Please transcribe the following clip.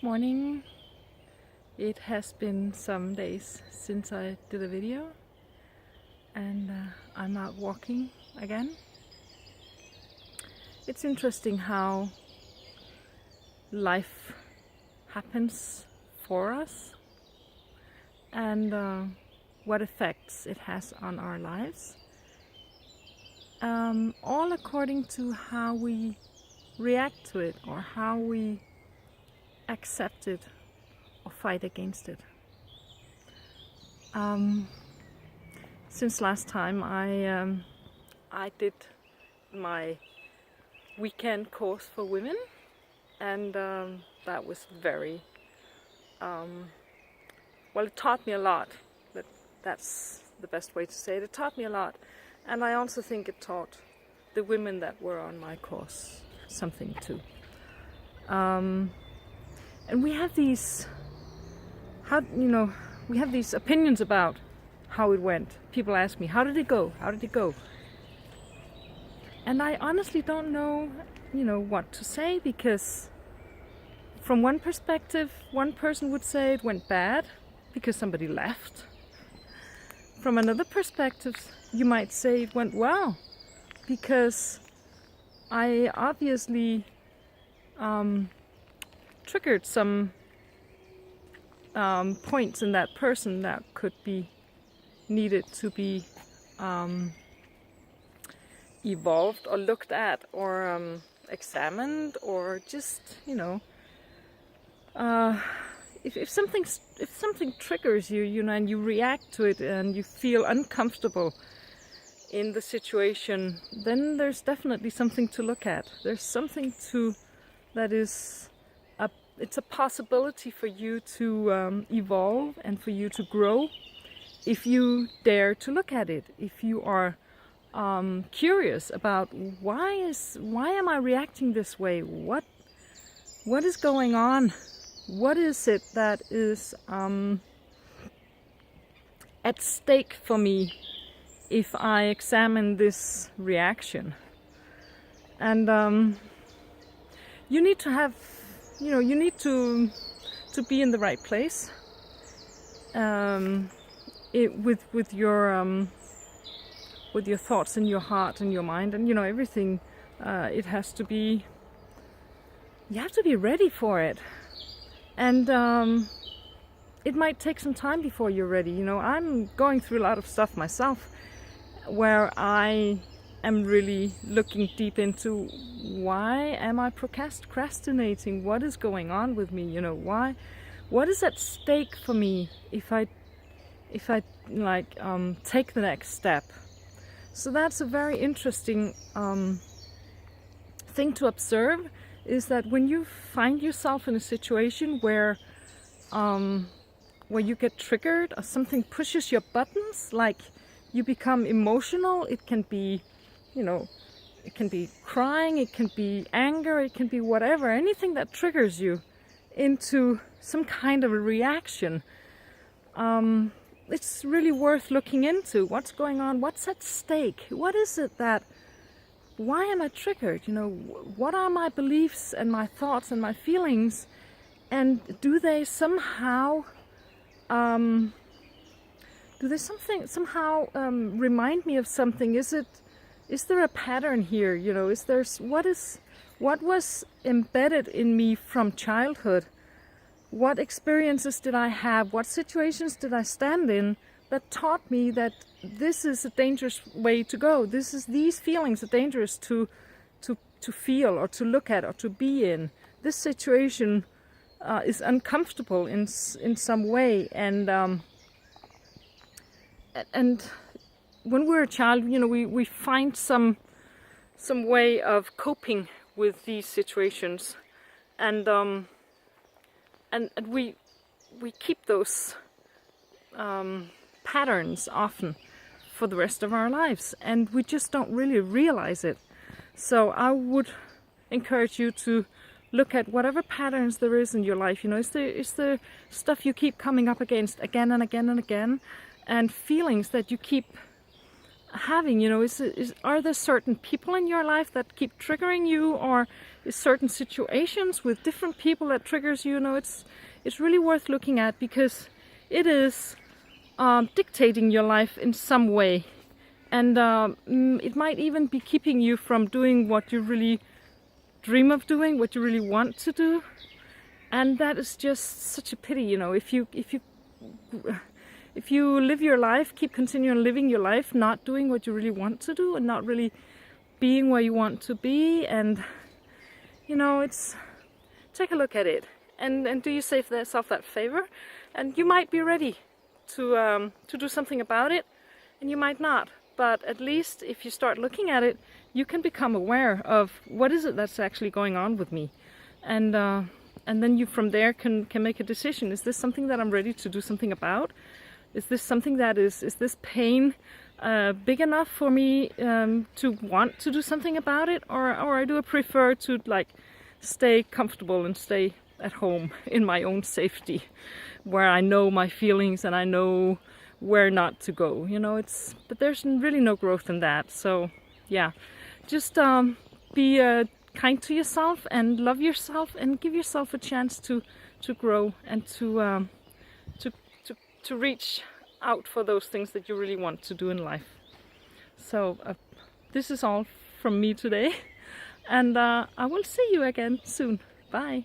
Morning. It has been some days since I did a video, and I'm out walking again. It's interesting how life happens for us and what effects it has on our lives, all according to how we react to it or how we accept it or fight against it. Since last time I did my weekend course for women, and that was very well, it taught me a lot. That's the best way to say it. It taught me a lot, and I also think it taught the women that were on my course something too. And we have these, we have these opinions about how it went. People ask me, how did it go? How did it go? And I honestly don't know, what to say, because from one perspective, one person would say it went bad because somebody left. From another perspective, you might say it went well because I obviously triggered some points in that person that could be needed to be evolved or looked at or examined, or just if something triggers you, and you react to it and you feel uncomfortable in the situation, then there's definitely something to look at. There's something that is it's a possibility for you to evolve and for you to grow if you dare to look at it. If you are curious about why am I reacting this way? What is going on? What is it that is at stake for me if I examine this reaction? And you need to have, you need to be in the right place with your thoughts and your heart and your mind, and everything. It has to be. You have to be ready for it, and it might take some time before you're ready. I'm going through a lot of stuff myself, where I am really looking deep into why am I procrastinating? What is going on with me? What is at stake for me if I take the next step? So that's a very interesting thing to observe, is that when you find yourself in a situation where you get triggered or something pushes your buttons, like you become emotional. It can be it can be crying, it can be anger, it can be whatever, anything that triggers you into some kind of a reaction. It's really worth looking into what's going on, what's at stake, what is it why am I triggered? What are my beliefs and my thoughts and my feelings, and do they somehow remind me of something? Is there a pattern here? What was embedded in me from childhood? What experiences did I have? What situations did I stand in that taught me that this is a dangerous way to go? These feelings are dangerous to feel or to look at or to be in. This situation is uncomfortable in some way, and when we're a child, we find some way of coping with these situations, and we keep those patterns often for the rest of our lives, and we just don't really realize it. So I would encourage you to look at whatever patterns there is in your life. Is there stuff you keep coming up against again and again and again, and feelings that you keep having? Are there certain people in your life that keep triggering you, or is certain situations with different people that triggers you. You know, it's really worth looking at, because it is dictating your life in some way, and it might even be keeping you from doing what you really dream of doing, what you really want to do. And that is just such a pity, you know. If you live your life, keep continuing living your life, not doing what you really want to do, and not really being where you want to be, and you know, take a look at it, and do yourself that favor, and you might be ready to do something about it, and you might not. But at least if you start looking at it, you can become aware of what is it that's actually going on with me, and then you from there can make a decision. Is this something that I'm ready to do something about? Is this something that is this pain big enough for me to want to do something about it, or do I prefer to like stay comfortable and stay at home in my own safety, where I know my feelings and I know where not to go, you know? But there's really no growth in that. So yeah, just be kind to yourself and love yourself, and give yourself a chance to grow and to reach out for those things that you really want to do in life. So this is all from me today, and I will see you again soon. Bye.